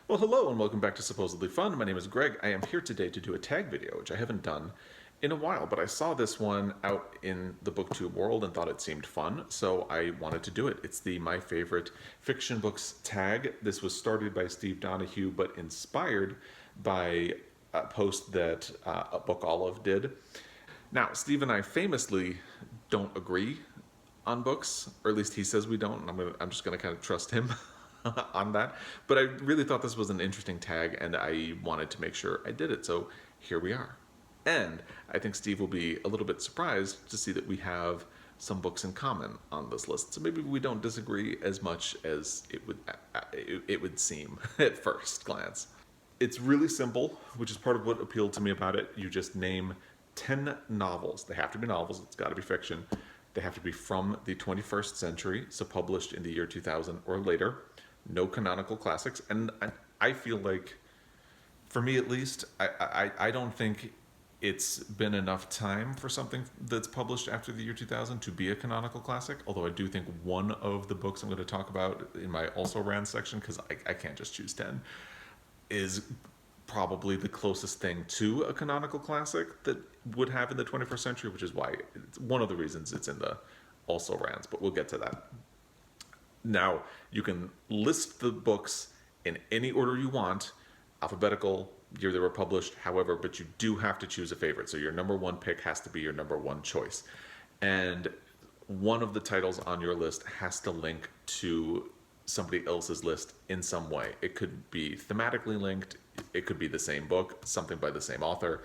Well, hello and welcome back to Supposedly Fun. My name is Greg. I am here today to do a tag video, which I haven't done in a while, but I saw this one out in the booktube world and thought it seemed fun, so I wanted to do it. It's the My Favorite Fiction Books tag. This was started by Steve Donahue, but inspired by a post that a Book Olive did. Now, Steve and I famously don't agree on books, or at least he says we don't, and I'm just going to kind of trust him on that. But I really thought this was an interesting tag, and I wanted to make sure I did it, so here we are. And I think Steve will be a little bit surprised to see that we have some books in common on this list. So maybe we don't disagree as much as it would seem at first glance. It's really simple, which is part of what appealed to me about it. You just name 10 novels. They have to be novels. It's got to be fiction. They have to be from the 21st century, so published in the year 2000 or later. No canonical classics. And I feel like, for me at least, I don't think it's been enough time for something that's published after the year 2000 to be a canonical classic, although I do think one of the books I'm going to talk about in my also ran section, because I can't just choose 10, is probably the closest thing to a canonical classic that would have in the 21st century, which is why it's one of the reasons it's in the also rans, but we'll get to that. Now, you can list the books in any order you want, alphabetical, year they were published, however, but you do have to choose a favorite. So your number one pick has to be your number one choice. And one of the titles on your list has to link to somebody else's list in some way. It could be thematically linked, it could be the same book, something by the same author,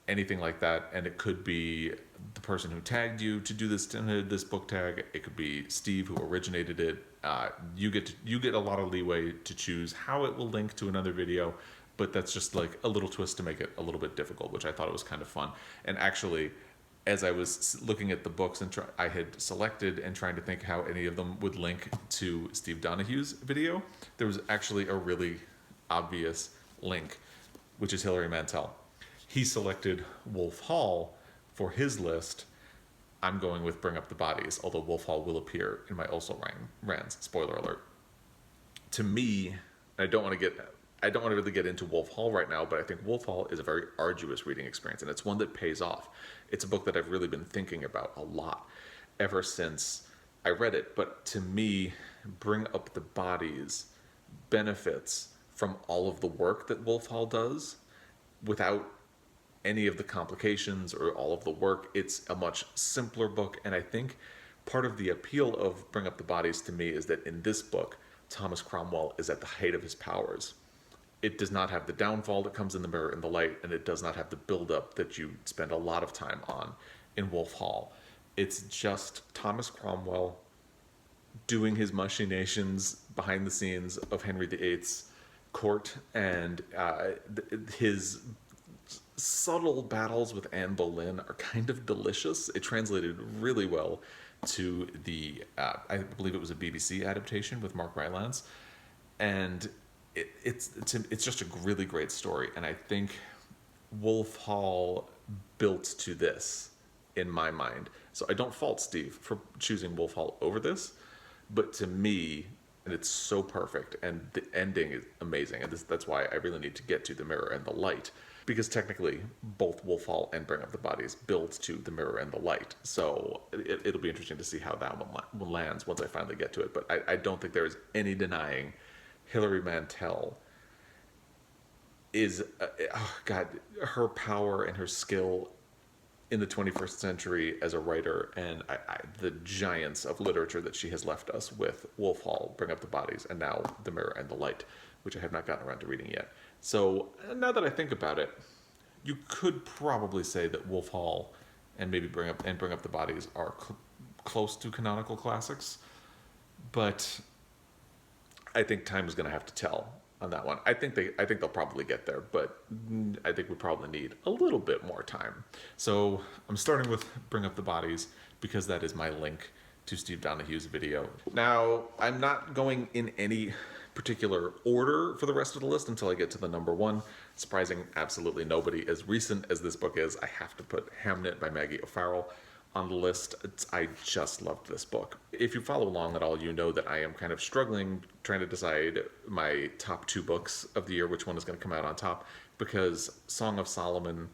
anything like that. And it could be the person who tagged you to do this book tag. It could be Steve who originated it. You get a lot of leeway to choose how it will link to another video, but that's just like a little twist to make it a little bit difficult, which I thought it was kind of fun. And actually, as I was looking at the books and I had selected and trying to think how any of them would link to Steve Donahue's video, there was actually a really obvious link, which is Hilary Mantel. He selected Wolf Hall for his list. I'm going with Bring Up the Bodies, although Wolf Hall will appear in my also rans. Spoiler alert. To me, I don't want to really get into Wolf Hall right now, but I think Wolf Hall is a very arduous reading experience, and it's one that pays off. It's a book that I've really been thinking about a lot ever since I read it. But to me, Bring Up the Bodies benefits from all of the work that Wolf Hall does without any of the complications or all of the work. It's a much simpler book, and I think part of the appeal of Bring Up the Bodies to me is that in this book, Thomas Cromwell is at the height of his powers. It does not have the downfall that comes in The Mirror and the Light, and it does not have the build-up that you spend a lot of time on in Wolf Hall. It's just Thomas Cromwell doing his machinations behind the scenes of Henry VIII's court, and his subtle battles with Anne Boleyn are kind of delicious. It translated really well to the, I believe it was a BBC adaptation with Mark Rylance, and it's just a really great story. And I think Wolf Hall built to this in my mind. So I don't fault Steve for choosing Wolf Hall over this, but to me, and it's so perfect, and the ending is amazing, and that's why I really need to get to The Mirror and the Light, because technically both Wolf Hall and Bring Up the Bodies build to The Mirror and the Light. So it'll be interesting to see how that one lands once I finally get to it. But I don't think there is any denying Hilary Mantel is, her power and her skill in the 21st century as a writer, and the giants of literature that she has left us with Wolf Hall, Bring Up the Bodies, and now The Mirror and the Light, which I have not gotten around to reading yet. So now that I think about it, you could probably say that Wolf Hall and maybe Bring Up the Bodies are close to canonical classics, but I think time is going to have to tell on that one. I think they'll probably get there, but I think we probably need a little bit more time. So I'm starting with Bring Up the Bodies because that is my link to Steve Donahue's video. Now, I'm not going in any particular order for the rest of the list until I get to the number one. Surprising absolutely nobody. As recent as this book is, I have to put Hamnet by Maggie O'Farrell on the list. I just loved this book. If you follow along at all, you know that I am kind of struggling trying to decide my top 2 books of the year, which one is going to come out on top, because Song of Solomon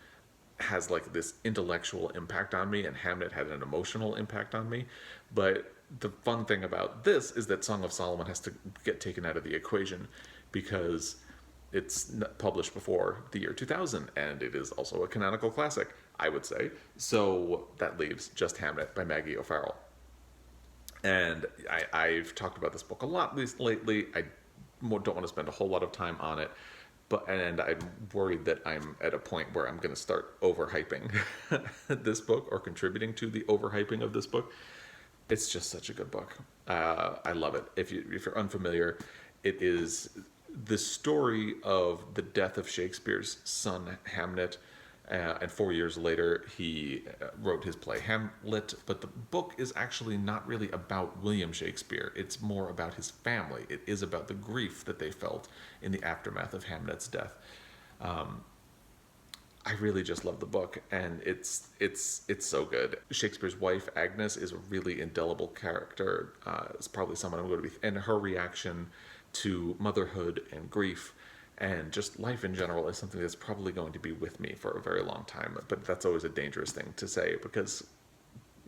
has like this intellectual impact on me and Hamnet had an emotional impact on me. But the fun thing about this is that Song of Solomon has to get taken out of the equation because it's published before the year 2000 and it is also a canonical classic, I would say. So that leaves just Hamnet by Maggie O'Farrell. And I've talked about this book a lot lately. I don't want to spend a whole lot of time on it. And I'm worried that I'm at a point where I'm going to start overhyping this book or contributing to the overhyping of this book. It's just such a good book. I love it. If you're unfamiliar, it is the story of the death of Shakespeare's son, Hamnet. And 4 years later, he wrote his play Hamlet. But the book is actually not really about William Shakespeare. It's more about his family. It is about the grief that they felt in the aftermath of Hamlet's death. I really just love the book, and it's so good. Shakespeare's wife, Agnes, is a really indelible character. It's probably someone I'm going to be... And her reaction to motherhood and grief and just life in general is something that's probably going to be with me for a very long time. But that's always a dangerous thing to say because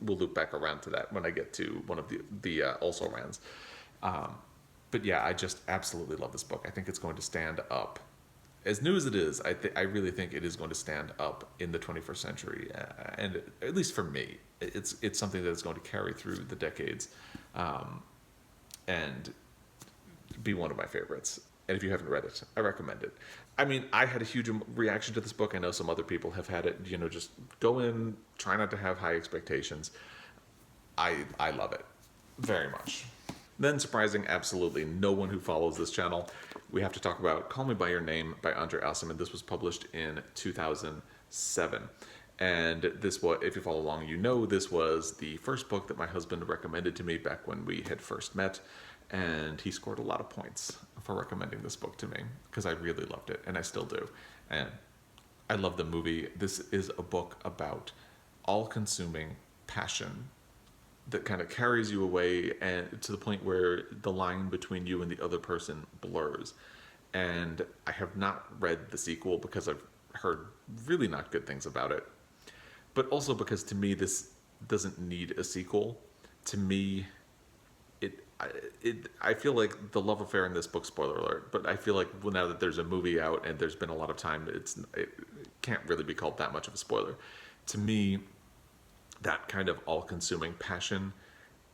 we'll loop back around to that when I get to one of the also rans. But yeah, I just absolutely love this book. I think it's going to stand up. As new as it is, I really think it is going to stand up in the 21st century. And at least for me, it's something that is going to carry through the decades and be one of my favorites. And if you haven't read it, I recommend it. I mean, I had a huge reaction to this book. I know some other people have had it. You know, just go in, try not to have high expectations. I love it very much. Then, surprising absolutely no one who follows this channel, we have to talk about Call Me By Your Name by André. This was published in 2007. And this was, if you follow along, you know this was the first book that my husband recommended to me back when we had first met. And he scored a lot of points for recommending this book to me because I really loved it, and I still do. And I love the movie. This is a book about all-consuming passion that kind of carries you away and to the point where the line between you and the other person blurs. And I have not read the sequel because I've heard really not good things about it. But also because to me, this doesn't need a sequel. To me, I feel like the love affair in this book, spoiler alert, but I feel like now that there's a movie out and there's been a lot of time, it can't really be called that much of a spoiler. To me, that kind of all-consuming passion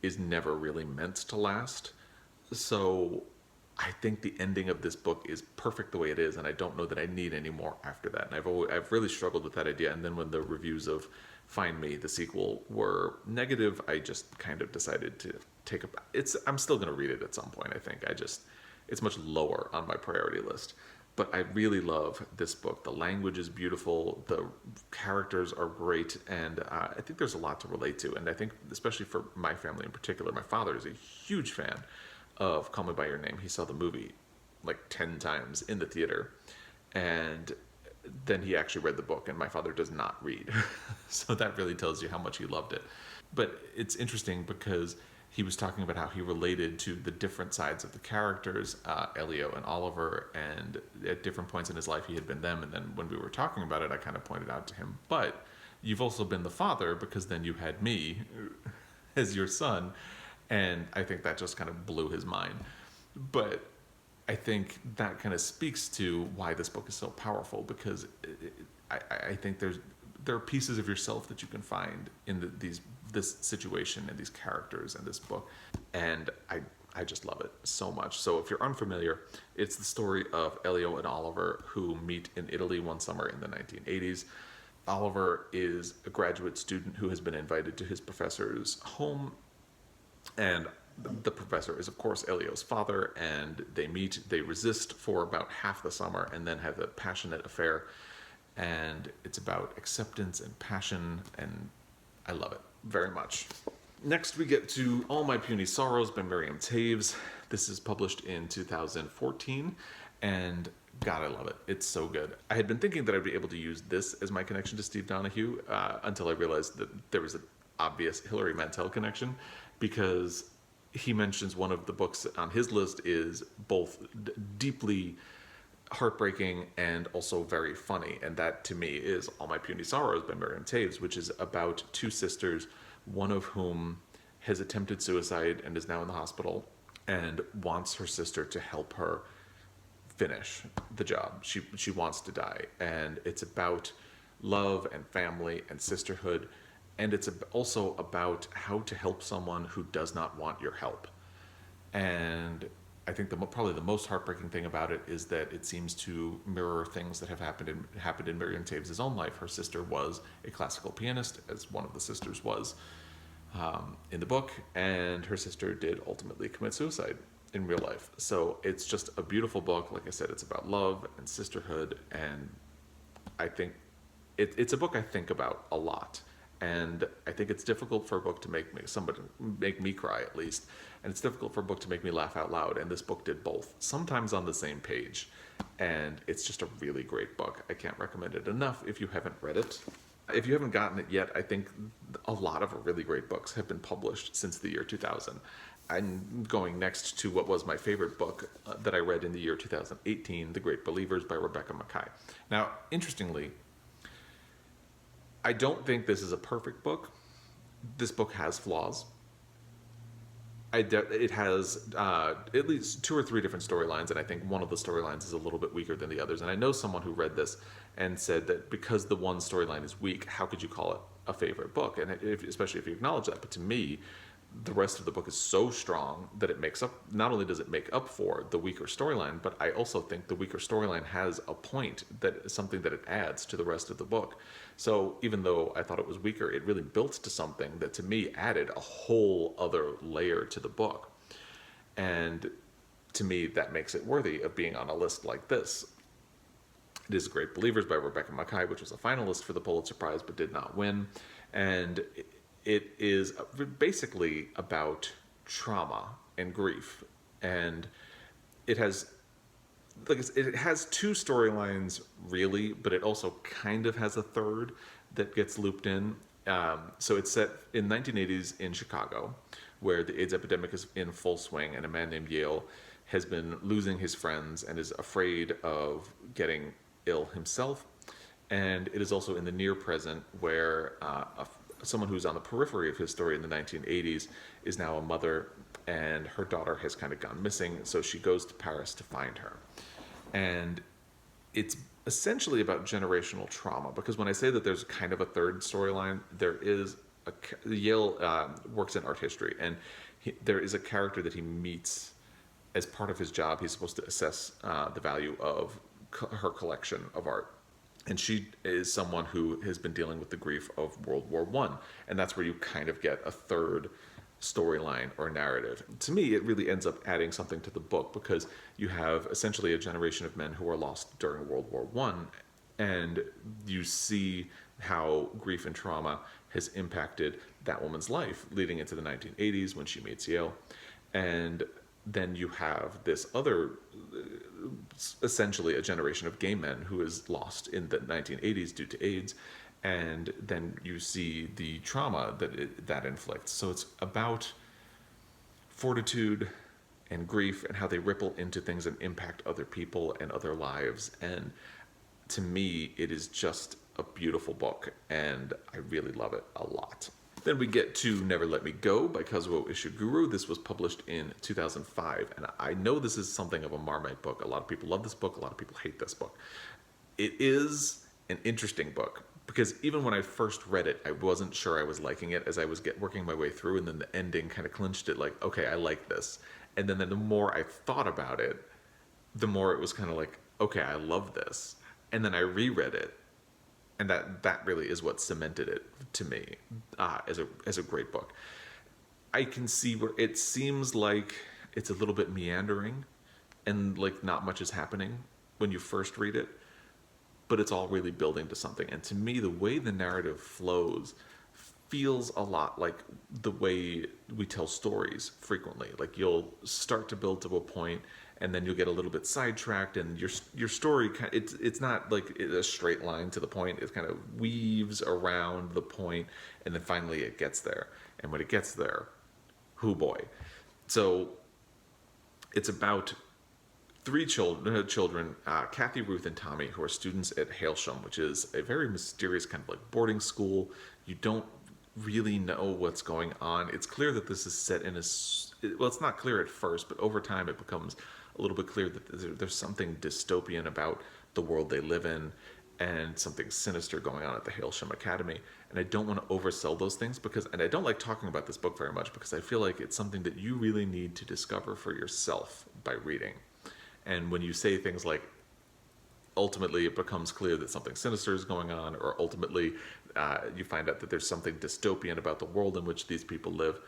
is never really meant to last. So I think the ending of this book is perfect the way it is, and I don't know that I need any more after that. And I've really struggled with that idea. And then when the reviews of Find Me, the sequel, were negative, I just kind of decided to take I'm still going to read it at some point, I think. It's much lower on my priority list. But I really love this book. The language is beautiful, the characters are great, and I think there's a lot to relate to. And I think, especially for my family in particular, my father is a huge fan of Call Me By Your Name. He saw the movie like 10 times in the theater, and then he actually read the book, and my father does not read. So that really tells you how much he loved it. But it's interesting because he was talking about how he related to the different sides of the characters, Elio and Oliver, and at different points in his life he had been them. And then when we were talking about it, I kind of pointed out to him, but you've also been the father because then you had me as your son. And I think that just kind of blew his mind. But I think that kind of speaks to why this book is so powerful, because I think there are pieces of yourself that you can find in this situation and these characters and this book, and I just love it so much. So if you're unfamiliar, it's the story of Elio and Oliver who meet in Italy one summer in the 1980s. Oliver is a graduate student who has been invited to his professor's home, and the professor is, of course, Elio's father, and they meet, they resist for about half the summer, and then have a passionate affair. And it's about acceptance and passion, and I love it very much. Next, we get to All My Puny Sorrows by Miriam Toews. This is published in 2014, and God, I love it. It's so good. I had been thinking that I'd be able to use this as my connection to Steve Donahue until I realized that there was obvious Hilary Mantel connection, because he mentions one of the books on his list is both deeply heartbreaking and also very funny, and that to me is All My Puny Sorrows by Miriam Toews, which is about two sisters, one of whom has attempted suicide and is now in the hospital and wants her sister to help her finish the job. She wants to die, and it's about love and family and sisterhood, and it's also about how to help someone who does not want your help. And I think probably the most heartbreaking thing about it is that it seems to mirror things that have happened in Miriam Toews' own life. Her sister was a classical pianist, as one of the sisters was in the book, and her sister did ultimately commit suicide in real life. So it's just a beautiful book. Like I said, it's about love and sisterhood, and I think it's a book I think about a lot. And I think it's difficult for a book to make me cry, at least, and it's difficult for a book to make me laugh out loud. And this book did both, sometimes on the same page. And it's just a really great book. I can't recommend it enough if you haven't read it. If you haven't gotten it yet, I think a lot of really great books have been published since the year 2000. I'm going next to what was my favorite book that I read in the year 2018, The Great Believers by Rebecca Makkai. Now, interestingly, I don't think this is a perfect book. This book has flaws. It has at least 2 or 3 different storylines, and I think one of the storylines is a little bit weaker than the others. And I know someone who read this and said that because the one storyline is weak, how could you call it a favorite book? And especially if you acknowledge that. But to me, the rest of the book is so strong that it makes up, not only does it make up for the weaker storyline, but I also think the weaker storyline has a point, that is something that it adds to the rest of the book. So even though I thought it was weaker, it really built to something that to me added a whole other layer to the book. And to me, that makes it worthy of being on a list like this. It is Great Believers by Rebecca Makkai, which was a finalist for the Pulitzer Prize but did not win. And it is basically about trauma and grief. And it has 2 storylines, really, but it also kind of has a third that gets looped in. So it's set in 1980s in Chicago, where the AIDS epidemic is in full swing, and a man named Yale has been losing his friends and is afraid of getting ill himself. And it is also in the near present, where someone who's on the periphery of his story in the 1980s is now a mother, and her daughter has kind of gone missing, so she goes to Paris to find her. And it's essentially about generational trauma, because when I say that there's kind of a third storyline, there is Yale works in art history, and there is a character that he meets as part of his job. He's supposed to assess the value of her collection of art. And she is someone who has been dealing with the grief of World War I. And that's where you kind of get a third storyline or narrative. To me, it really ends up adding something to the book, because you have essentially a generation of men who were lost during World War I. And you see how grief and trauma has impacted that woman's life leading into the 1980s when she meets Yale. And then you have this other, essentially a generation of gay men who is lost in the 1980s due to AIDS, and then you see the trauma that inflicts. So it's about fortitude and grief and how they ripple into things and impact other people and other lives. And to me, it is just a beautiful book, and I really love it a lot. Then we get to Never Let Me Go by Kazuo Ishiguro. This was published in 2005, and I know this is something of a Marmite book. A lot of people love this book, a lot of people hate this book. It is an interesting book, because even when I first read it, I wasn't sure I was liking it as I was working my way through, and then the ending kind of clinched it, like, okay, I like this. And then the more I thought about it, the more it was kind of like, okay, I love this. And then I reread it, and that really is what cemented it to me as a great book. I can see where it seems like it's a little bit meandering and like not much is happening when you first read it, but it's all really building to something. And to me, the way the narrative flows feels a lot like the way we tell stories frequently. Like, you'll start to build to a point and then you'll get a little bit sidetracked, and your story it's not like a straight line to the point. It kind of weaves around the point, and then finally it gets there. And when it gets there, hoo boy. So it's about three children, Kathy, Ruth, and Tommy, who are students at Hailsham, which is a very mysterious kind of like boarding school. You don't really know what's going on. It's clear that this is set in well, it's not clear at first, but over time it becomes a little bit clear that there's something dystopian about the world they live in, and something sinister going on at the Hailsham Academy. And I don't want to oversell those things and I don't like talking about this book very much because I feel like it's something that you really need to discover for yourself by reading. And when you say things like, ultimately it becomes clear that something sinister is going on, or ultimately you find out that there's something dystopian about the world in which these people live,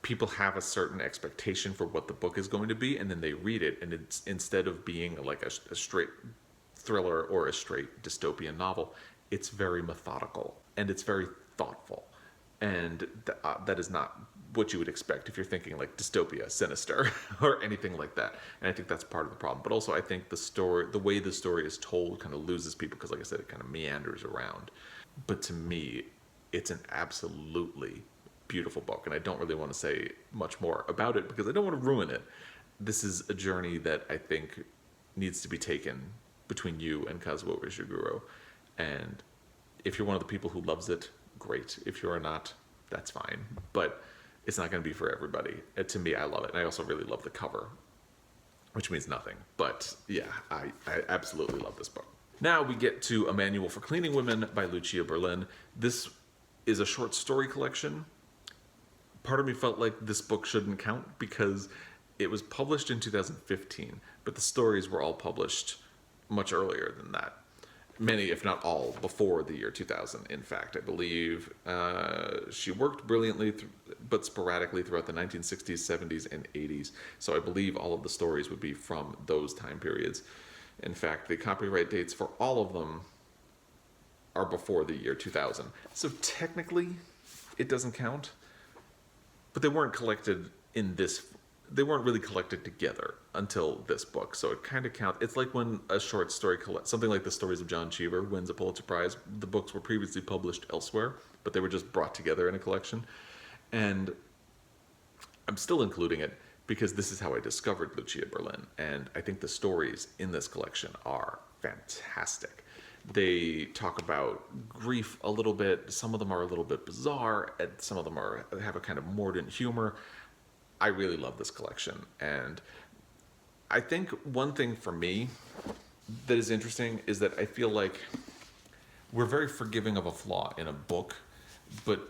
people have a certain expectation for what the book is going to be, and then they read it, and it's, instead of being like a straight thriller or a straight dystopian novel, it's very methodical and it's very thoughtful. And that is not what you would expect if you're thinking like dystopia, sinister, or anything like that. And I think that's part of the problem. But also I think the way the story is told kind of loses people because, like I said, it kind of meanders around. But to me, it's an absolutely beautiful book. And I don't really want to say much more about it because I don't want to ruin it. This is a journey that I think needs to be taken between you and Kazuo Ishiguro. And if you're one of the people who loves it, great. If you're not, that's fine. But it's not going to be for everybody. To me, I love it. And I also really love the cover, which means nothing. But yeah, I absolutely love this book. Now we get to A Manual for Cleaning Women by Lucia Berlin. This is a short story collection. Part of me felt like this book shouldn't count because it was published in 2015, but the stories were all published much earlier than that. Many, if not all, before the year 2000, in fact. I believe she worked brilliantly, but sporadically throughout the 1960s, 70s, and 80s. So I believe all of the stories would be from those time periods. In fact, the copyright dates for all of them are before the year 2000. So technically, it doesn't count. But they weren't collected they weren't really collected together until this book, so it kind of counts. It's like when a short story something like The Stories of John Cheever wins a Pulitzer Prize. The books were previously published elsewhere, but they were just brought together in a collection. And I'm still including it because this is how I discovered Lucia Berlin, and I think the stories in this collection are fantastic. They talk about grief a little bit. Some of them are a little bit bizarre, and some of them have a kind of mordant humor. I really love this collection, and I think one thing for me that is interesting is that I feel like we're very forgiving of a flaw in a book, but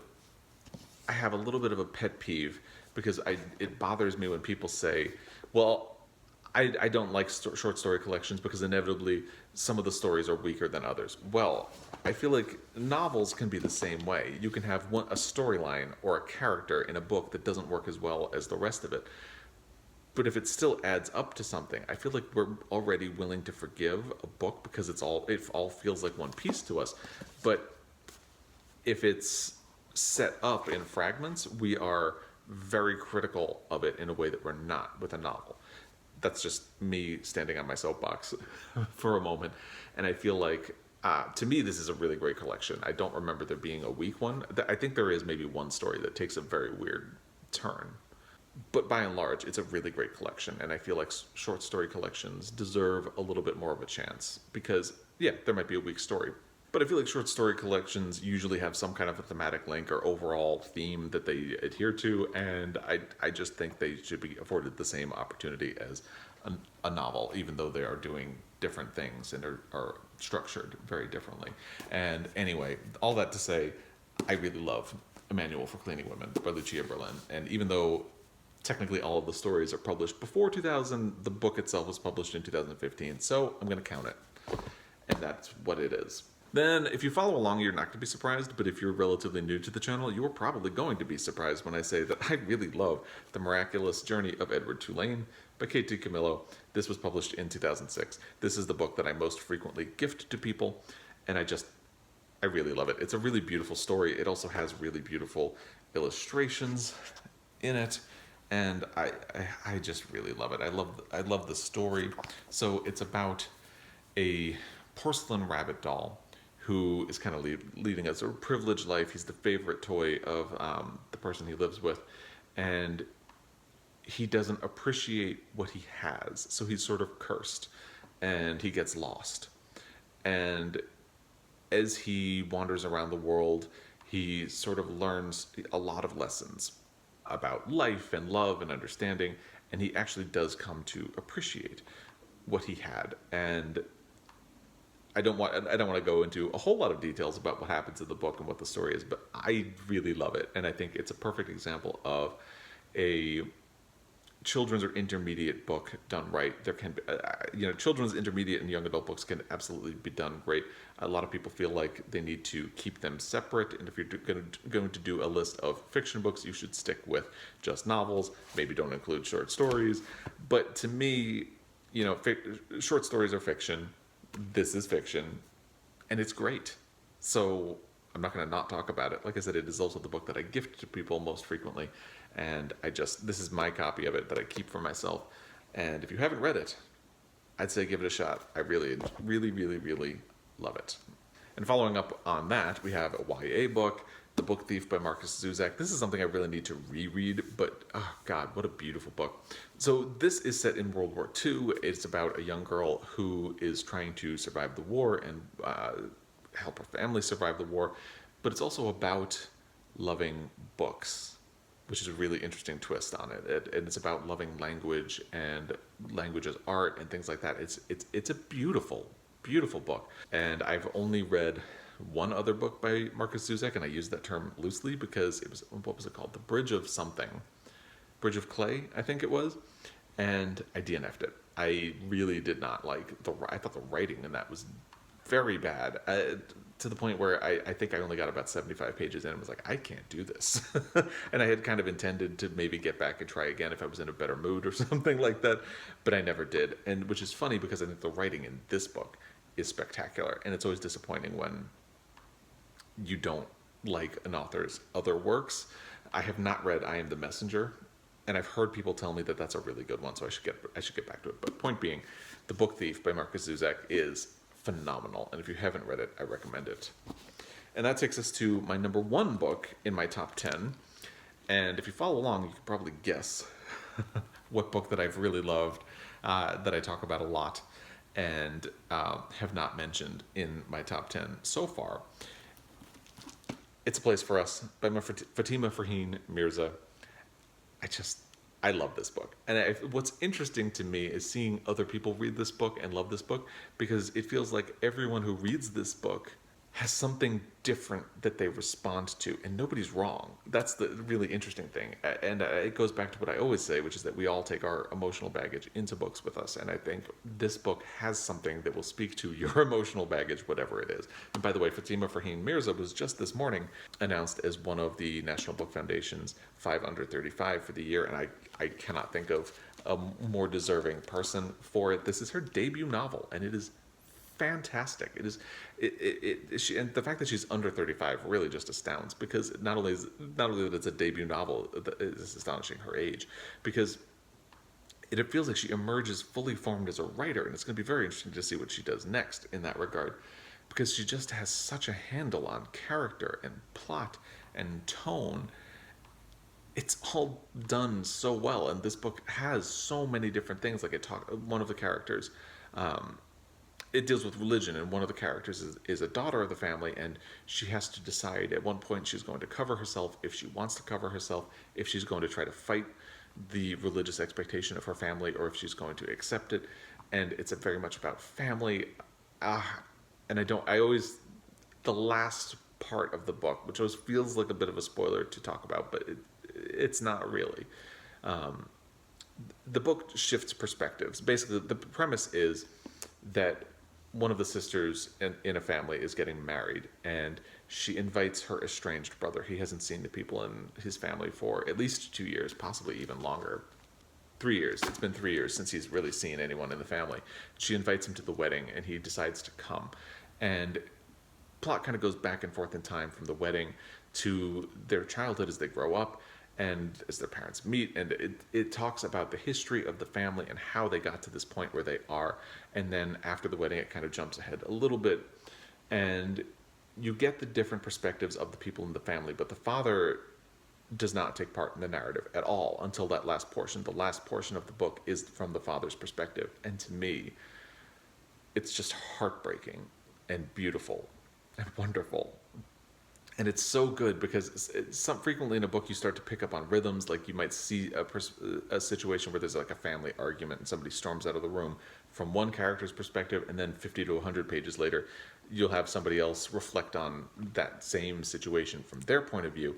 I have a little bit of a pet peeve because it bothers me when people say, well, I don't like short story collections because inevitably some of the stories are weaker than others. Well, I feel like novels can be the same way. You can have a storyline or a character in a book that doesn't work as well as the rest of it. But if it still adds up to something, I feel like we're already willing to forgive a book because it all feels like one piece to us. But if it's set up in fragments, we are very critical of it in a way that we're not with a novel. That's just me standing on my soapbox for a moment. And I feel like, to me, this is a really great collection. I don't remember there being a weak one. I think there is maybe one story that takes a very weird turn. But by and large, it's a really great collection. And I feel like short story collections deserve a little bit more of a chance. Because, yeah, there might be a weak story. But I feel like short story collections usually have some kind of a thematic link or overall theme that they adhere to, and I just think they should be afforded the same opportunity as a novel, even though they are doing different things and are structured very differently. And anyway, all that to say, I really love A Manual for Cleaning Women by Lucia Berlin, and even though technically all of the stories are published before 2000, the book itself was published in 2015, so I'm going to count it, and that's what it is. Then, if you follow along, you're not going to be surprised, but if you're relatively new to the channel, you are probably going to be surprised when I say that I really love The Miraculous Journey of Edward Tulane by DiCamillo. This was published in 2006. This is the book that I most frequently gift to people, and I really love it. It's a really beautiful story. It also has really beautiful illustrations in it. and I just really love it. I love the story. So it's about a porcelain rabbit doll who is kind of leading a sort of privileged life. He's the favorite toy of the person he lives with, and he doesn't appreciate what he has, so he's sort of cursed, and he gets lost. And as he wanders around the world, he sort of learns a lot of lessons about life and love and understanding, and he actually does come to appreciate what he had. And I don't want to go into a whole lot of details about what happens in the book and what the story is, but I really love it, and I think it's a perfect example of a children's or intermediate book done right. There can be, children's, intermediate, and young adult books can absolutely be done great. A lot of people feel like they need to keep them separate, and if you're going to do a list of fiction books, you should stick with just novels. Maybe don't include short stories. But to me, short stories are fiction. This is fiction, and it's great. So I'm not going to not talk about it. Like I said, it is also the book that I gift to people most frequently, and this is my copy of it that I keep for myself. And if you haven't read it, I'd say give it a shot. I really, really, really, really love it. And following up on that, we have a YA book, The Book Thief by Markus Zusak. This is something I really need to reread, but oh god, what a beautiful book. So this is set in World War II. It's about a young girl who is trying to survive the war and help her family survive the war, but it's also about loving books, which is a really interesting twist on it. And it's about loving language and language as art and things like that. It's a beautiful, beautiful book. And I've only read one other book by Markus Zusak, and I use that term loosely because it was, what was it called? The Bridge of something. Bridge of Clay, I think it was. And I DNF'd it. I really did not like I thought the writing in that was very bad. To the point where I think I only got about 75 pages in and was like, I can't do this. And I had kind of intended to maybe get back and try again if I was in a better mood or something like that, but I never did. And which is funny because I think the writing in this book is spectacular, and it's always disappointing when you don't like an author's other works. I have not read I Am the Messenger, and I've heard people tell me that that's a really good one, so I should get back to it. But point being, The Book Thief by Markus Zusak is phenomenal, and if you haven't read it, I recommend it. And that takes us to my number one book in my top 10, and if you follow along, you can probably guess what book that I've really loved, that I talk about a lot, and have not mentioned in my top 10 so far. It's a Place for Us by Fatima, Farheen, Mirza. I love this book. And what's interesting to me is seeing other people read this book and love this book, because it feels like everyone who reads this book has something different that they respond to, and nobody's wrong. That's the really interesting thing. And it goes back to what I always say, which is that we all take our emotional baggage into books with us. And I think this book has something that will speak to your emotional baggage, whatever it is. And by the way, Fatima Farheen Mirza was just this morning announced as one of the National Book Foundation's 5 under 35 for the year. And I cannot think of a more deserving person for it. This is her debut novel, and it is fantastic. It is, and the fact that she's under 35 really just astounds, because not only that it's a debut novel, it's astonishing her age, because it feels like she emerges fully formed as a writer, and it's going to be very interesting to see what she does next in that regard, because she just has such a handle on character and plot and tone. It's all done so well, and this book has so many different things. Like one of the characters, it deals with religion, and one of the characters is a daughter of the family, and she has to decide at one point she's going to cover herself, if she wants to cover herself, if she's going to try to fight the religious expectation of her family, or if she's going to accept it. And it's very much about family. And the last part of the book, which always feels like a bit of a spoiler to talk about, but it's not really. The book shifts perspectives. Basically, the premise is that one of the sisters in a family is getting married, and she invites her estranged brother. He hasn't seen the people in his family for at least 2 years, possibly even longer. 3 years. It's been 3 years since he's really seen anyone in the family. She invites him to the wedding, and he decides to come. And plot kind of goes back and forth in time from the wedding to their childhood as they grow up. and as their parents meet, and it talks about the history of the family and how they got to this point where they are. And then after the wedding, it kind of jumps ahead a little bit, and you get the different perspectives of the people in the family, but the father does not take part in the narrative at all until that last portion. The last portion of the book is from the father's perspective, and to me, it's just heartbreaking and beautiful and wonderful. And it's so good because frequently in a book you start to pick up on rhythms. Like you might see a situation where there's like a family argument and somebody storms out of the room from one character's perspective, and then 50 to 100 pages later you'll have somebody else reflect on that same situation from their point of view.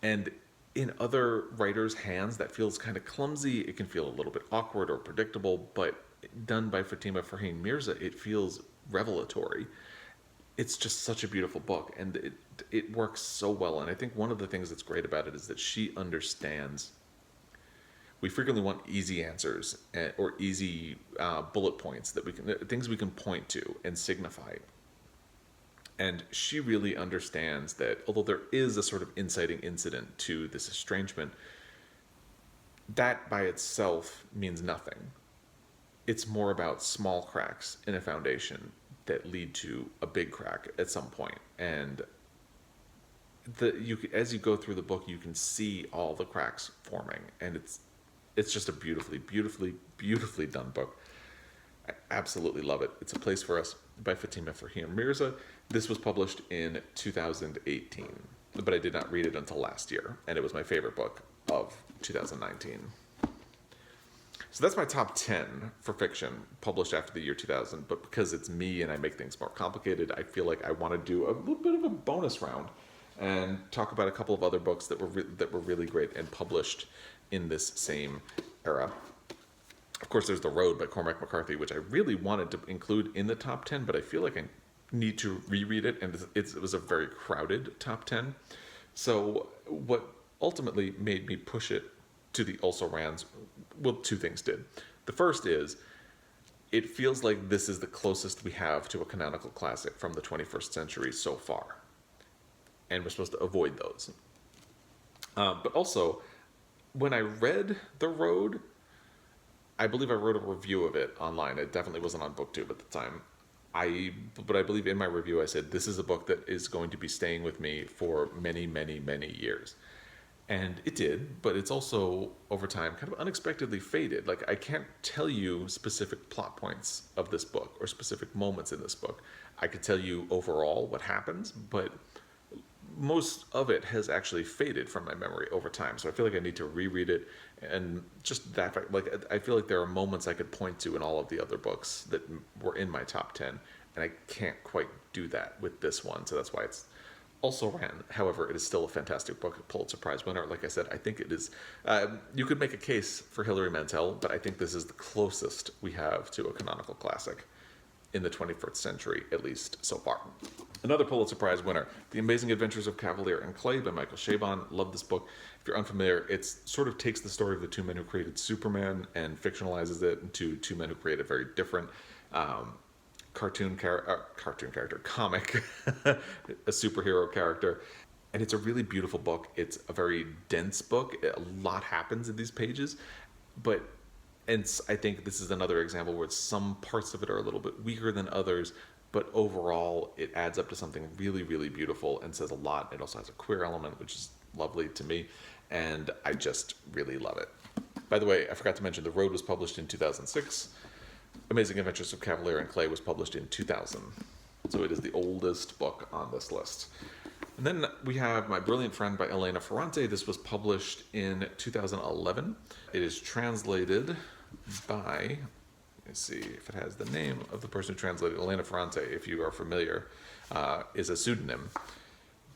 And in other writers' hands that feels kind of clumsy. It can feel a little bit awkward or predictable, but done by Fatima, Farheen, Mirza, it feels revelatory. It's just such a beautiful book, and it works so well. And I think one of the things that's great about it is that she understands. We frequently want easy answers or easy bullet points that things we can point to and signify. And she really understands that although there is a sort of inciting incident to this estrangement, that by itself means nothing. It's more about small cracks in a foundation that lead to a big crack at some point. And as you go through the book, you can see all the cracks forming, and it's just a beautifully done book. I absolutely love it. It's A Place for Us by Fatima, Farheen, Mirza. This was published in 2018, but I did not read it until last year, and it was my favorite book of 2019. So that's my top 10 for fiction published after the year 2000, but because it's me and I make things more complicated, I feel like I want to do a little bit of a bonus round and talk about a couple of other books that were really great and published in this same era. Of course, there's The Road by Cormac McCarthy, which I really wanted to include in the top 10, but I feel like I need to reread it, and it was a very crowded top 10. So what ultimately made me push it to the also-rans, well, two things did. The first is, it feels like this is the closest we have to a canonical classic from the 21st century so far. And we're supposed to avoid those. But also, when I read The Road, I believe I wrote a review of it online. It definitely wasn't on BookTube at the time. But I believe in my review I said, this is a book that is going to be staying with me for many, many, many years. And it did, but it's also, over time, kind of unexpectedly faded. Like, I can't tell you specific plot points of this book or specific moments in this book. I could tell you overall what happens, but most of it has actually faded from my memory over time. So I feel like I need to reread it, and just that fact, like, I feel like there are moments I could point to in all of the other books that were in my top 10, and I can't quite do that with this one. So that's why it's also ran. However, it is still a fantastic book, a Pulitzer Prize winner. Like I said, I think it is. You could make a case for Hilary Mantel, but I think this is the closest we have to a canonical classic in the 21st century, at least so far. Another Pulitzer Prize winner, The Amazing Adventures of Cavalier and Clay by Michael Chabon. Love this book. If you're unfamiliar, it sort of takes the story of the two men who created Superman and fictionalizes it into two men who create a very different comic, a superhero character. And it's a really beautiful book. It's a very dense book. A lot happens in these pages, and I think this is another example where some parts of it are a little bit weaker than others, but overall it adds up to something really, really beautiful and says a lot. It also has a queer element, which is lovely to me, and I just really love it. By the way, I forgot to mention, The Road was published in 2006. Amazing Adventures of Cavalier and Clay was published in 2000. So it is the oldest book on this list. And then we have My Brilliant Friend by Elena Ferrante. This was published in 2011. It is translated by, let me see if it has the name of the person who translated. Elena Ferrante, if you are familiar, is a pseudonym.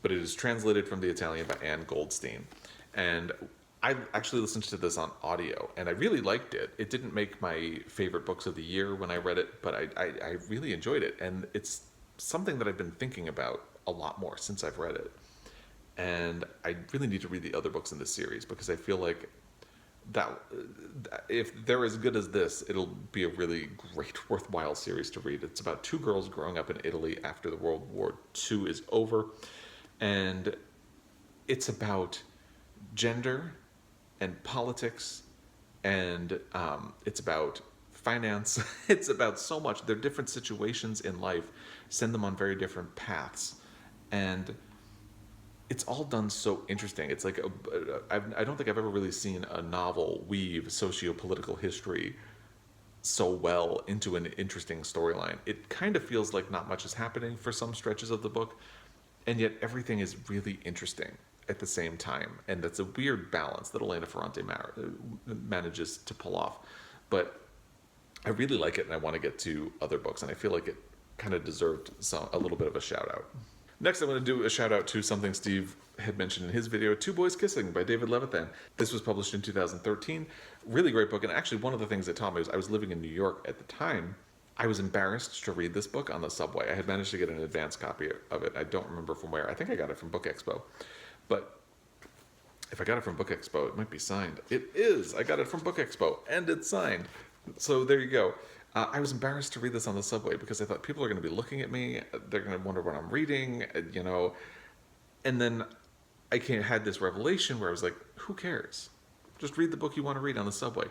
But it is translated from the Italian by Anne Goldstein. And I actually listened to this on audio, and I really liked it. It didn't make my favorite books of the year when I read it, but I really enjoyed it. And it's something that I've been thinking about a lot more since I've read it. And I really need to read the other books in this series, because I feel like that if they're as good as this, it'll be a really great, worthwhile series to read. It's about two girls growing up in Italy after the World War II is over. And it's about gender and politics, and it's about finance. It's about so much. They're different situations in life, send them on very different paths, and it's all done so interesting. It's like I don't think I've ever really seen a novel weave socio-political history so well into an interesting storyline. It kind of feels like not much is happening for some stretches of the book, and yet everything is really interesting at the same time. And that's a weird balance that Elena Ferrante manages to pull off. But I really like it, and I want to get to other books, and I feel like it kind of deserved a little bit of a shout out. Next, I'm going to do a shout out to something Steve had mentioned in his video, Two Boys Kissing by David Levithan. This was published in 2013. Really great book. And actually, one of the things that taught me was I was living in New York at the time. I was embarrassed to read this book on the subway. I had managed to get an advance copy of it. I don't remember from where. I think I got it from Book Expo. But if I got it from Book Expo, it might be signed. It is. I got it from Book Expo, and it's signed. So there you go. I was embarrassed to read this on the subway because I thought people are going to be looking at me. They're going to wonder what I'm reading, you know. And then I had this revelation where I was like, who cares? Just read the book you want to read on the subway.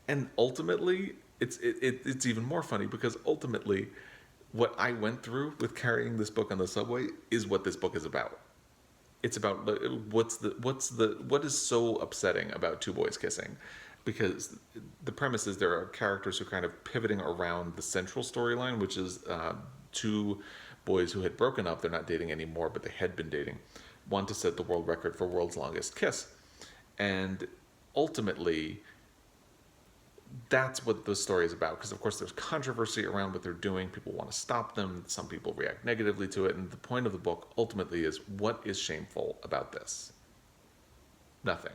And ultimately, it's even more funny because ultimately, what I went through with carrying this book on the subway is what this book is about. It's about what is so upsetting about Two Boys Kissing, because the premise is there are characters who are kind of pivoting around the central storyline, which is two boys who had broken up. They're not dating anymore, but they had been dating. One to set the world record for world's longest kiss. And ultimately, that's what the story is about, because of course there's controversy around what they're doing. People want to stop them. Some people react negatively to it. And the point of the book ultimately is, what is shameful about this? Nothing.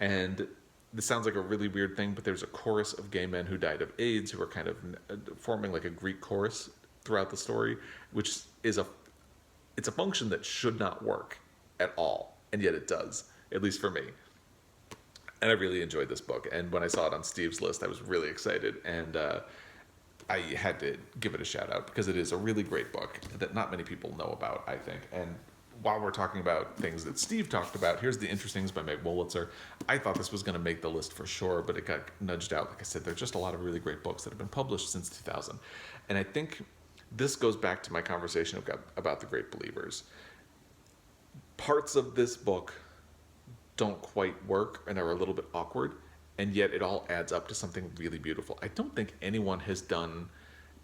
And this sounds like a really weird thing, but there's a chorus of gay men who died of AIDS who are kind of forming like a Greek chorus throughout the story, which is it's a function that should not work at all, and yet it does, at least for me. And I really enjoyed this book, and when I saw it on Steve's list, I was really excited, and I had to give it a shout out because it is a really great book that not many people know about, I think. And while we're talking about things that Steve talked about, here's The Interstings by Meg Wolitzer. I thought this was going to make the list for sure, but it got nudged out. Like I said, there's just a lot of really great books that have been published since 2000. And I think this goes back to my conversation about The Great Believers. Parts of this book don't quite work and are a little bit awkward, and yet it all adds up to something really beautiful. I don't think anyone has done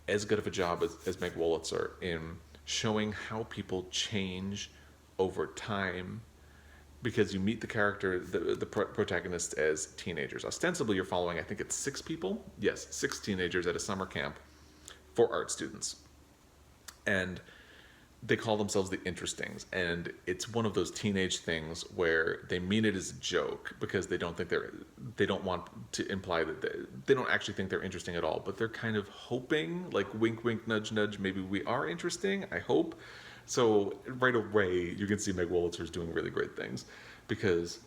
as good of a job as Meg Wolitzer in showing how people change over time, because you meet the character, the protagonists, as teenagers. Ostensibly, you're following, I think it's 6 people? Yes, 6 teenagers at a summer camp for art students. And they call themselves the Interstings, and it's one of those teenage things where they mean it as a joke because they don't want to imply that they don't actually think they're interesting at all, but they're kind of hoping, like wink wink nudge nudge, maybe we are interesting, I hope. So right away you can see Meg Wolitzer's doing really great things, because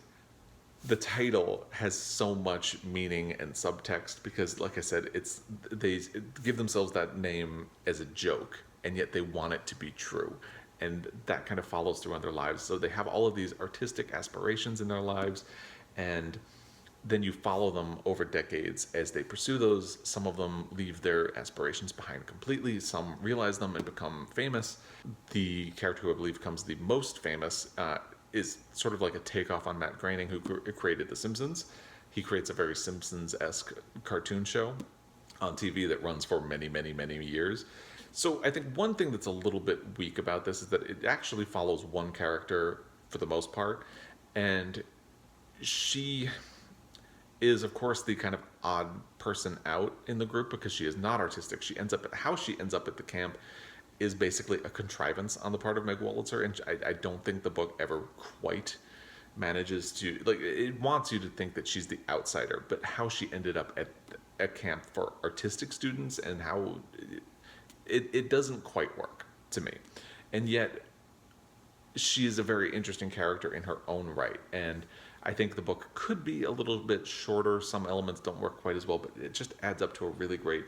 the title has so much meaning and subtext, because like I said, they give themselves that name as a joke, and yet they want it to be true, and that kind of follows through on their lives. So they have all of these artistic aspirations in their lives, and then you follow them over decades as they pursue those. Some of them leave their aspirations behind completely, some realize them and become famous. The character who I believe becomes the most famous is sort of like a takeoff on Matt Groening, who created The Simpsons. He creates a very Simpsons-esque cartoon show on TV that runs for many, many, many years. So I think one thing that's a little bit weak about this is that it actually follows one character for the most part, and she is, of course, the kind of odd person out in the group because she is not artistic. How she ends up at the camp is basically a contrivance on the part of Meg Wolitzer, and I don't think the book ever quite manages to, like, it wants you to think that she's the outsider, but how she ended up at a camp for artistic students and how it doesn't quite work to me. And yet she is a very interesting character in her own right, and I think the book could be a little bit shorter. Some elements don't work quite as well, but it just adds up to a really great,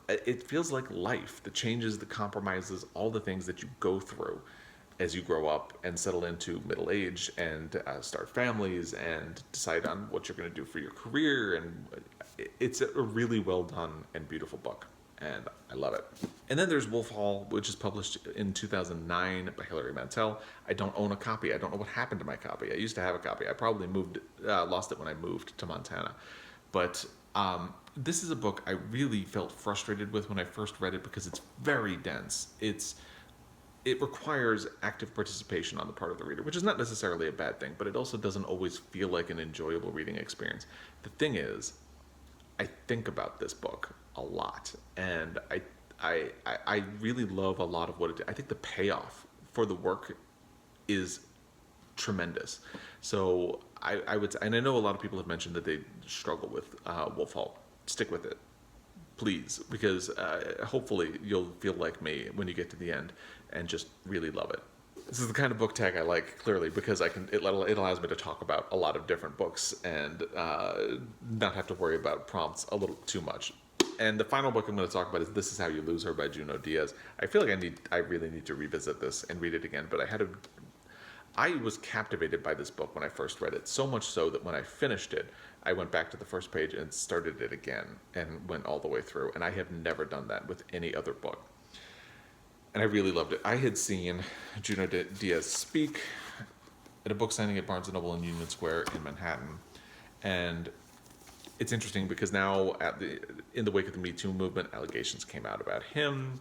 it feels like life, the changes, the compromises, all the things that you go through as you grow up and settle into middle age and start families and decide on what you're going to do for your career. And it's a really well done and beautiful book, and I love it. And then there's Wolf Hall, which is published in 2009 by Hilary Mantel. I don't own a copy. I don't know what happened to my copy. I used to have a copy. I probably lost it when I moved to Montana. But this is a book I really felt frustrated with when I first read it because it's very dense. It requires active participation on the part of the reader, which is not necessarily a bad thing, but it also doesn't always feel like an enjoyable reading experience. The thing is, I think about this book a lot, and I really love a lot of what it did. I think the payoff for the work is tremendous. So I would, and I know a lot of people have mentioned that they struggle with Wolf Hall. Stick with it, please, because hopefully you'll feel like me when you get to the end and just really love it. This is the kind of book tag I like, clearly, because it allows me to talk about a lot of different books and not have to worry about prompts a little too much. And the final book I'm going to talk about is This Is How You Lose Her by Junot Diaz. I feel like I really need to revisit this and read it again, but I was captivated by this book when I first read it, so much so that when I finished it, I went back to the first page and started it again and went all the way through. And I have never done that with any other book. And I really loved it. I had seen Junot Diaz speak at a book signing at Barnes & Noble in Union Square in Manhattan. And it's interesting because now, in the wake of the Me Too movement, allegations came out about him.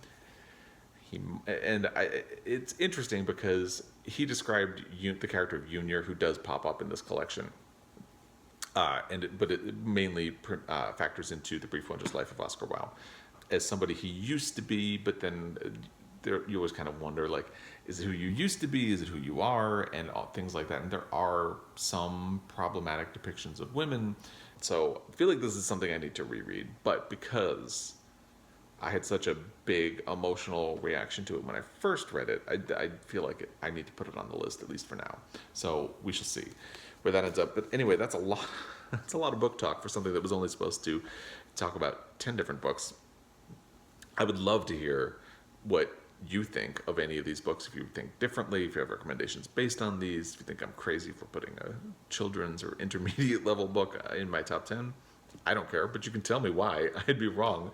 It's interesting because he described the character of Junior, who does pop up in this collection, but it mainly factors into The Brief Wondrous Life of Oscar Wilde, as somebody he used to be, but then you always kind of wonder, like, is it who you used to be? Is it who you are? And things like that. And there are some problematic depictions of women. So I feel like this is something I need to reread. But because I had such a big emotional reaction to it when I first read it, I feel like I need to put it on the list, at least for now. So we shall see where that ends up. But anyway, that's a lot. That's a lot of book talk for something that was only supposed to talk about 10 different books. I would love to hear what you think of any of these books, if you think differently, if you have recommendations based on these, if you think I'm crazy for putting a children's or intermediate level book in my top 10. I don't care, but you can tell me why I'd be wrong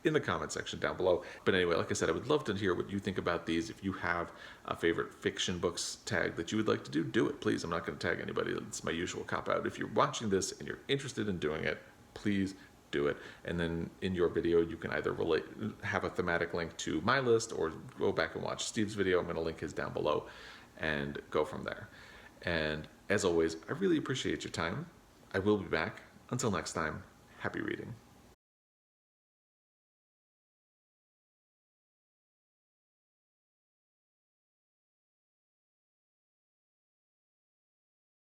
in the comment section down below. But anyway, like I said, I would love to hear what you think about these. If you have a favorite fiction books tag that you would like to do it, please. I'm not going to tag anybody. It's my usual cop-out. If you're watching this and you're interested in doing it, please do it. And then in your video, you can either have a thematic link to my list or go back and watch Steve's video. I'm going to link his down below and go from there. And as always, I really appreciate your time. I will be back. Until next time, happy reading.